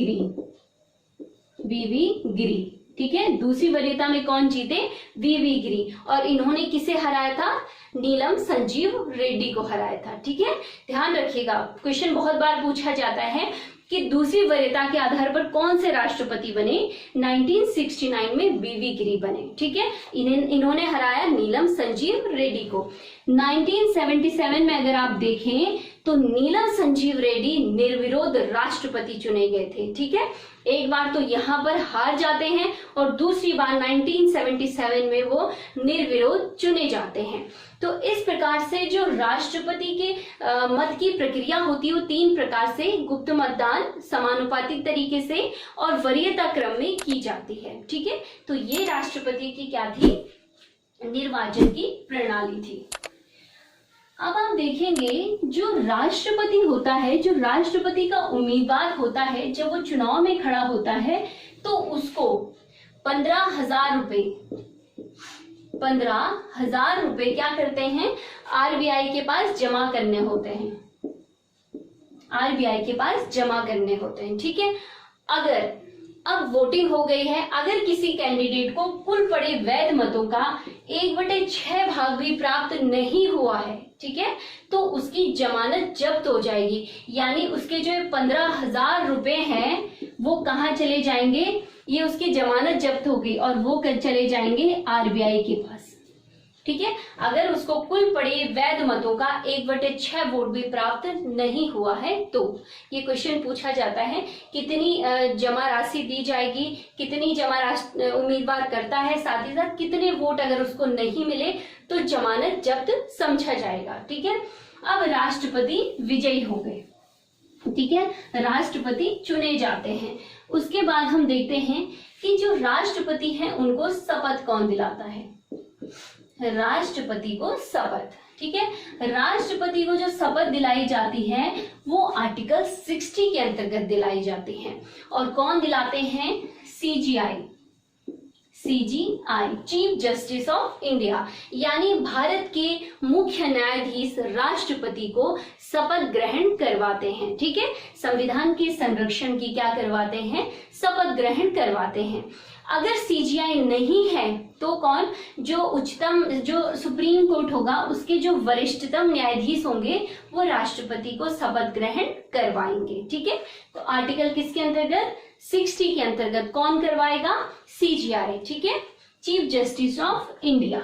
गिरी, ठीक है, दूसरी वरीयता में कौन जीते, वीवी गिरी, और इन्होंने किसे हराया था, नीलम संजीव रेड्डी को हराया था, ठीक है। ध्यान रखिएगा, क्वेश्चन बहुत बार पूछा जाता है कि दूसरी वरीयता के आधार पर कौन से राष्ट्रपति बने, 1969 में वीवी गिरी बने, ठीक है, इन्होंने हराया नीलम संजीव रेड्डी को। 1977 में अगर आप देखें तो नीलम संजीव रेड्डी निर्विरोध राष्ट्रपति चुने गए थे, ठीक है। एक बार तो यहाँ पर हार जाते हैं और दूसरी बार 1977 में वो निर्विरोध चुने जाते हैं। तो इस प्रकार से जो राष्ट्रपति के मत की प्रक्रिया होती है वो 3 प्रकार से, गुप्त मतदान, समानुपातिक तरीके से और वरीयता क्रम में की जाती है, ठीक है। तो ये राष्ट्रपति की क्या थी, निर्वाचन की प्रणाली थी। अब आप देखेंगे जो राष्ट्रपति होता है, जो राष्ट्रपति का उम्मीदवार होता है, जब वो चुनाव में खड़ा होता है तो उसको 15,000 रुपए क्या करते हैं, आरबीआई के पास जमा करने होते हैं, आरबीआई के पास जमा करने होते हैं, ठीक है। अगर अब वोटिंग हो गई है, अगर किसी कैंडिडेट को कुल पड़े वैध मतों का 1/6 भाग भी प्राप्त नहीं हुआ है, ठीक है, तो उसकी जमानत जब्त हो जाएगी, यानी उसके जो 15,000 रुपए हैं वो कहाँ चले जाएंगे, ये उसकी जमानत जब्त होगी और वो चले जाएंगे आरबीआई के पास, ठीक है। अगर उसको कुल पड़े वैध मतों का 1/6 वोट भी प्राप्त नहीं हुआ है तो ये क्वेश्चन पूछा जाता है, कितनी जमा राशि दी जाएगी, कितनी जमा राशि उम्मीदवार करता है, साथ ही साथ कितने वोट अगर उसको नहीं मिले तो जमानत जब्त समझा जाएगा, ठीक है। अब राष्ट्रपति विजयी हो गए, ठीक है, राष्ट्रपति चुने जाते हैं। उसके बाद हम देखते हैं कि जो राष्ट्रपति हैं उनको शपथ कौन दिलाता है, राष्ट्रपति को शपथ, ठीक है। राष्ट्रपति को जो शपथ दिलाई जाती है वो आर्टिकल 60 के अंतर्गत दिलाई जाती है, और कौन दिलाते हैं, CGI, chief justice of India, यानी भारत के मुख्य न्यायाधीश राष्ट्रपति को शपथ ग्रहण करवाते हैं, ठीक है, संविधान के संरक्षण की क्या करवाते हैं, शपथ ग्रहण करवाते हैं। अगर सीजीआई नहीं है तो कौन, जो उच्चतम, जो सुप्रीम कोर्ट होगा उसके जो वरिष्ठतम न्यायाधीश होंगे वो राष्ट्रपति को शपथ ग्रहण करवाएंगे, ठीक है। तो आर्टिकल किसके अंतर्गत, 60 के अंतर्गत कौन करवाएगा, सीजीआई, ठीक है, चीफ जस्टिस ऑफ इंडिया।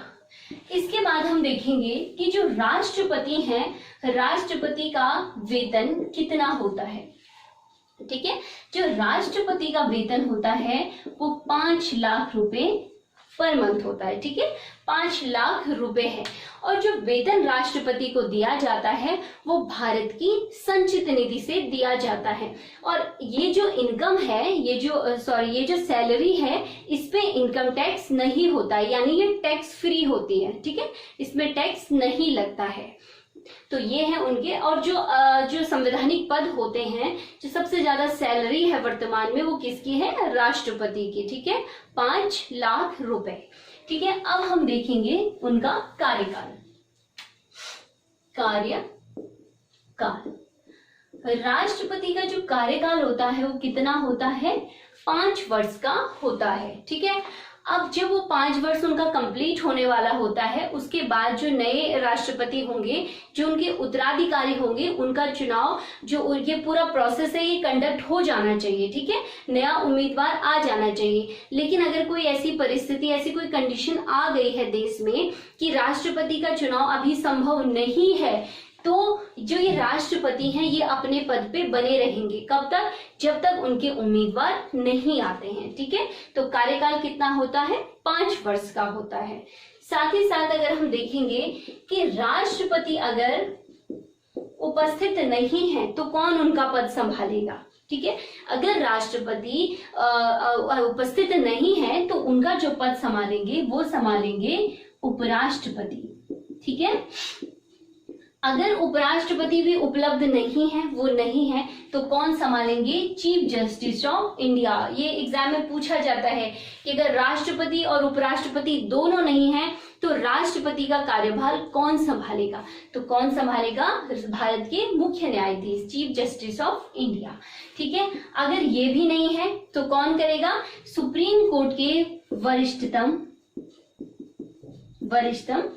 इसके बाद हम देखेंगे कि जो राष्ट्रपति हैं, राष्ट्रपति का वेतन कितना होता है, ठीक है। जो राष्ट्रपति का वेतन होता है वो 5 लाख रुपए पर मंथ होता है, ठीक है, 5 लाख रुपए है। और जो वेतन राष्ट्रपति को दिया जाता है वो भारत की संचित निधि से दिया जाता है, और ये जो इनकम है, ये जो सैलरी है, इस पे इनकम टैक्स नहीं होता है, यानी ये टैक्स फ्री होती है, ठीक है, इसमें टैक्स नहीं लगता है। तो ये है उनके, और जो संवैधानिक पद होते हैं, जो सबसे ज्यादा सैलरी है वर्तमान में वो किसकी है, राष्ट्रपति की, ठीक है, 5 लाख रुपए, ठीक है। अब हम देखेंगे उनका कार्यकाल। राष्ट्रपति का जो कार्यकाल होता है वो कितना होता है, 5 वर्ष का होता है, ठीक है। अब जब वो 5 वर्ष उनका कंप्लीट होने वाला होता है, उसके बाद जो नए राष्ट्रपति होंगे, जो उनके उत्तराधिकारी होंगे, उनका चुनाव, जो ये पूरा प्रोसेस है ये कंडक्ट हो जाना चाहिए, ठीक है, नया उम्मीदवार आ जाना चाहिए। लेकिन अगर कोई ऐसी परिस्थिति, ऐसी कोई कंडीशन आ गई है देश में कि राष्ट्रपति का चुनाव अभी संभव नहीं है, तो जो ये राष्ट्रपति हैं ये अपने पद पे बने रहेंगे, कब तक, जब तक उनके उम्मीदवार नहीं आते हैं, ठीक है। तो कार्यकाल कितना होता है, 5 वर्ष का होता है। साथ ही साथ अगर हम देखेंगे कि राष्ट्रपति अगर उपस्थित नहीं है तो कौन उनका पद संभालेगा, ठीक है। अगर राष्ट्रपति उपस्थित नहीं है तो उनका जो पद संभालेंगे वो संभालेंगे उपराष्ट्रपति, ठीक है। अगर उपराष्ट्रपति भी उपलब्ध नहीं है, वो नहीं है, तो कौन संभालेंगे? Chief justice of India. ये एग्जाम में पूछा जाता है कि अगर राष्ट्रपति और उपराष्ट्रपति दोनों नहीं है तो राष्ट्रपति का कार्यभार कौन संभालेगा? तो कौन संभालेगा? भारत के मुख्य न्यायाधीश, चीफ जस्टिस ऑफ इंडिया। ठीक है, अगर ये भी नहीं है तो कौन करेगा? सुप्रीम कोर्ट के वरिष्ठतम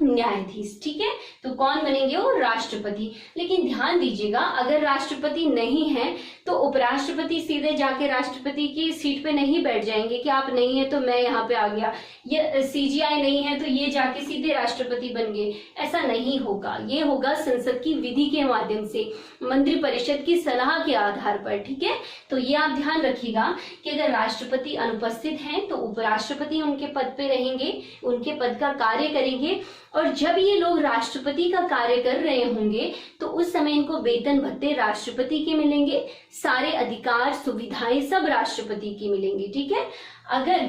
न्यायाधीश। ठीक है, तो कौन बनेंगे? वो राष्ट्रपति। लेकिन ध्यान दीजिएगा, अगर राष्ट्रपति नहीं है तो उपराष्ट्रपति सीधे जाके राष्ट्रपति की सीट पे नहीं बैठ जाएंगे कि आप नहीं है तो मैं यहाँ पे आ गया, ये सीजीआई नहीं है तो ये जाके सीधे राष्ट्रपति बन गए। ऐसा नहीं होगा, ये होगा संसद की विधि के माध्यम से, मंत्रिपरिषद की सलाह के आधार पर। ठीक है, तो ये आप ध्यान रखिएगा कि अगर राष्ट्रपति अनुपस्थित हैं तो उपराष्ट्रपति उनके पद पे रहेंगे, उनके पद का कार्य करेंगे, और जब ये लोग राष्ट्रपति का कार्य कर रहे होंगे तो उस समय इनको वेतन भत्ते राष्ट्रपति के मिलेंगे, सारे अधिकार सुविधाएं सब राष्ट्रपति की मिलेंगी। ठीक है, अगर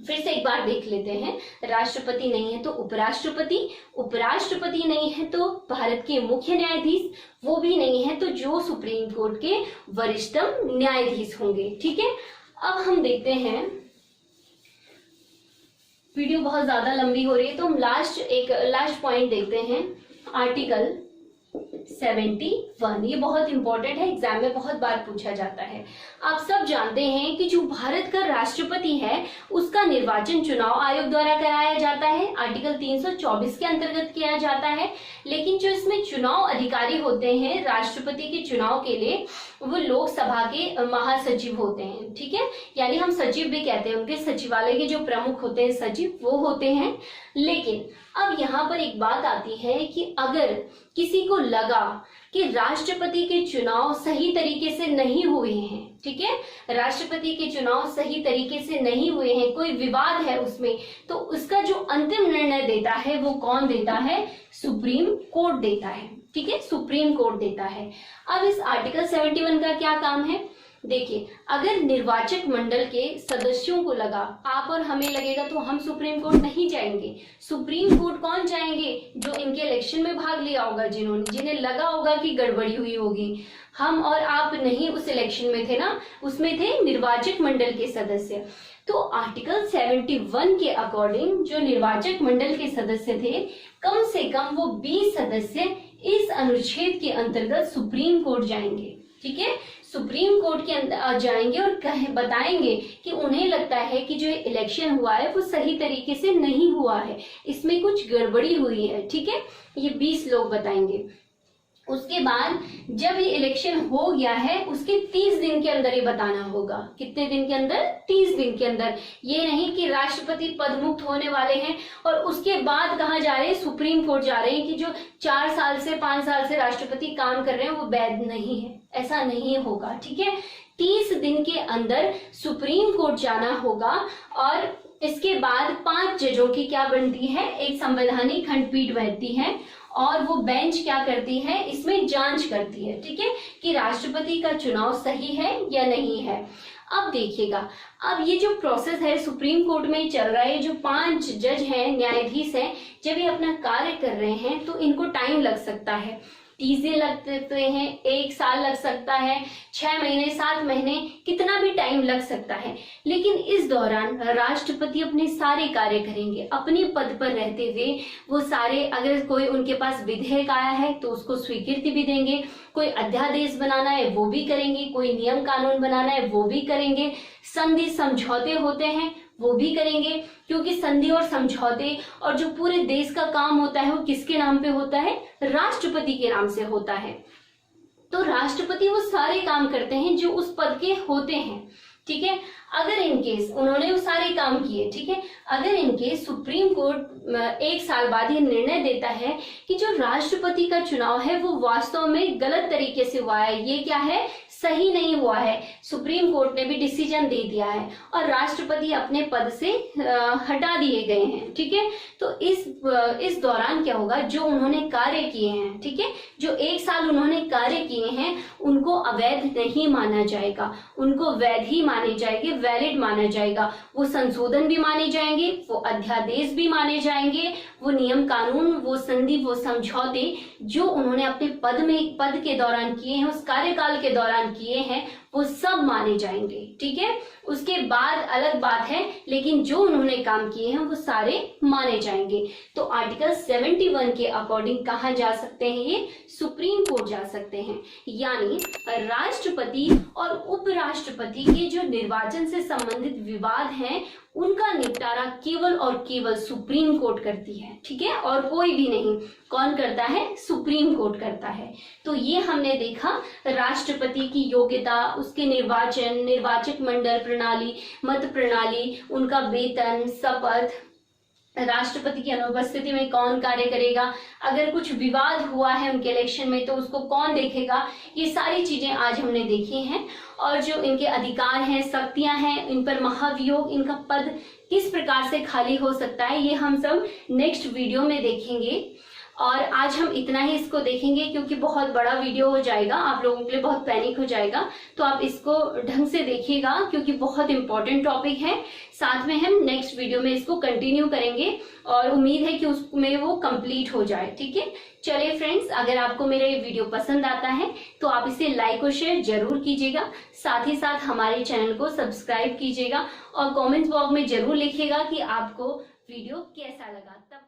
फिर से एक बार देख लेते हैं, राष्ट्रपति नहीं है तो उपराष्ट्रपति, उपराष्ट्रपति नहीं है तो भारत के मुख्य न्यायाधीश, वो भी नहीं है तो जो सुप्रीम कोर्ट के वरिष्ठतम न्यायाधीश होंगे। ठीक है, अब हम देखते हैं, वीडियो बहुत ज्यादा लंबी हो रही है तो हम लास्ट पॉइंट देखते हैं, आर्टिकल 71। ये बहुत इंपॉर्टेंट है, एग्जाम में बहुत बार पूछा जाता है। आप सब जानते हैं कि जो भारत का राष्ट्रपति है उसका निर्वाचन चुनाव आयोग द्वारा कराया जाता है, आर्टिकल 324 के अंतर्गत किया जाता है। लेकिन जो इसमें चुनाव अधिकारी होते हैं राष्ट्रपति के चुनाव के लिए, वो लोकसभा के महासचिव होते हैं। ठीक है, यानी हम सचिव भी कहते हैं, उनके सचिवालय के जो प्रमुख होते हैं सचिव, वो होते हैं। लेकिन अब यहाँ पर एक बात आती है कि अगर किसी को लगा कि राष्ट्रपति के चुनाव सही तरीके से नहीं हुए हैं, ठीक है, राष्ट्रपति के चुनाव सही तरीके से नहीं हुए हैं, कोई विवाद है उसमें, तो उसका जो अंतिम निर्णय देता है वो कौन देता है? सुप्रीम कोर्ट देता है। ठीक है, सुप्रीम कोर्ट देता है। अब इस आर्टिकल 71 का क्या काम है? देखिए, अगर निर्वाचक मंडल के सदस्यों को लगा, आप और हमें लगेगा तो हम सुप्रीम कोर्ट नहीं जाएंगे। सुप्रीम कोर्ट कौन जाएंगे? जो इनके इलेक्शन में भाग लिया होगा, जिन्हें लगा होगा कि गड़बड़ी हुई होगी। हम और आप नहीं उस इलेक्शन में थे ना, उसमें थे निर्वाचक मंडल के सदस्य। तो आर्टिकल 71 के अकॉर्डिंग जो निर्वाचक मंडल के सदस्य थे, कम से कम वो 20 सदस्य इस अनुच्छेद के अंतर्गत सुप्रीम कोर्ट जाएंगे। ठीक है, सुप्रीम कोर्ट के अंदर जाएंगे और बताएंगे कि उन्हें लगता है कि जो इलेक्शन हुआ है वो सही तरीके से नहीं हुआ है, इसमें कुछ गड़बड़ी हुई है। ठीक है, ये 20 लोग बताएंगे। उसके बाद जब ये इलेक्शन हो गया है उसके 30 दिन के अंदर ये बताना होगा। कितने दिन के अंदर? 30 दिन के अंदर। ये नहीं कि राष्ट्रपति पद मुक्त होने वाले हैं और उसके बाद कहाँ जा रहे हैं? सुप्रीम कोर्ट जा रहे हैं कि जो 4 साल से 5 साल से राष्ट्रपति काम कर रहे हैं वो वैध नहीं है। ऐसा नहीं होगा। ठीक है, 30 दिन के अंदर सुप्रीम कोर्ट जाना होगा और इसके बाद 5 जजों की क्या बनती है? एक संवैधानिक खंडपीठ बैठती है और वो बेंच क्या करती है? इसमें जांच करती है। ठीक है, कि राष्ट्रपति का चुनाव सही है या नहीं है। अब देखिएगा, अब ये जो प्रोसेस है सुप्रीम कोर्ट में चल रहा है, जो 5 जज हैं, न्यायाधीश हैं, जब ये अपना कार्य कर रहे हैं तो इनको टाइम लग सकता है। 30 दिन लग सकते हैं, 1 साल लग सकता है, 6 महीने, 7 महीने, कितना भी टाइम लग सकता है। लेकिन इस दौरान राष्ट्रपति अपने सारे कार्य करेंगे अपने पद पर रहते हुए। वो सारे, अगर कोई उनके पास विधेयक आया है तो उसको स्वीकृति भी देंगे, कोई अध्यादेश बनाना है वो भी करेंगे, कोई नियम कानून बनाना है वो भी करेंगे, संधि समझौते होते हैं वो भी करेंगे, क्योंकि संधि और समझौते और जो पूरे देश का काम होता है वो किसके नाम पे होता है? राष्ट्रपति के नाम से होता है। तो राष्ट्रपति वो सारे काम करते हैं जो उस पद के होते हैं। ठीक है, अगर इनकेस उन्होंने वो सारे काम किए, ठीक है, अगर इनकेस सुप्रीम कोर्ट 1 साल बाद ये निर्णय देता है कि जो राष्ट्रपति का चुनाव है वो वास्तव में गलत तरीके से हुआ है, ये क्या है? सही नहीं हुआ है, सुप्रीम कोर्ट ने भी डिसीजन दे दिया है और राष्ट्रपति अपने पद से हटा दिए गए हैं। ठीक है, तो इस दौरान क्या होगा? जो उन्होंने कार्य किए हैं, ठीक है, जो 1 साल उन्होंने कार्य किए हैं, उनको अवैध नहीं माना जाएगा, उनको वैध ही माने जाएंगे, वैलिड माना जाएगा। वो संशोधन भी माने जाएंगे, वो अध्यादेश भी माने जाएंगे, वो नियम कानून, वो संधि, वो समझौते जो उन्होंने अपने पद के दौरान किए हैं, उस कार्यकाल के दौरान किए हैं, वो सब माने जाएंगे। ठीक है, उसके बाद अलग बात है, लेकिन जो उन्होंने काम किए हैं वो सारे माने जाएंगे। तो आर्टिकल 71 के अकॉर्डिंग कहाँ जा सकते हैं? ये सुप्रीम कोर्ट जा सकते हैं। यानी राष्ट्रपति और उपराष्ट्रपति के जो निर्वाचन से संबंधित विवाद हैं उनका निपटारा केवल और केवल सुप्रीम कोर्ट करती है। ठीक है, और कोई भी नहीं। कौन करता है? सुप्रीम कोर्ट करता है। तो ये हमने देखा राष्ट्रपति की योग्यता, उसके निर्वाचन, निर्वाचक मंडल प्रणाली, मत प्रणाली, उनका वेतन, शपथ, राष्ट्रपति की अनुपस्थिति में कौन कार्य करेगा, अगर कुछ विवाद हुआ है उनके इलेक्शन में तो उसको कौन देखेगा, ये सारी चीजें आज हमने देखी हैं। और जो इनके अधिकार हैं, शक्तियां हैं, इन पर महाभियोग, इनका पद किस प्रकार से खाली हो सकता है, ये हम सब नेक्स्ट वीडियो में देखेंगे। और आज हम इतना ही इसको देखेंगे क्योंकि बहुत बड़ा वीडियो हो जाएगा, आप लोगों के लिए बहुत पैनिक हो जाएगा। तो आप इसको ढंग से देखिएगा क्योंकि बहुत इंपॉर्टेंट टॉपिक है। साथ में हम नेक्स्ट वीडियो में इसको कंटिन्यू करेंगे और उम्मीद है कि उसमें वो कंप्लीट हो जाए। ठीक है, चलिए फ्रेंड्स, अगर आपको मेरा ये वीडियो पसंद आता है तो आप इसे लाइक और शेयर जरूर कीजिएगा। साथ ही साथ हमारे चैनल को सब्सक्राइब कीजिएगा और कमेंट्स बॉक्स में जरूर लिखिएगा कि आपको वीडियो कैसा लगा। तब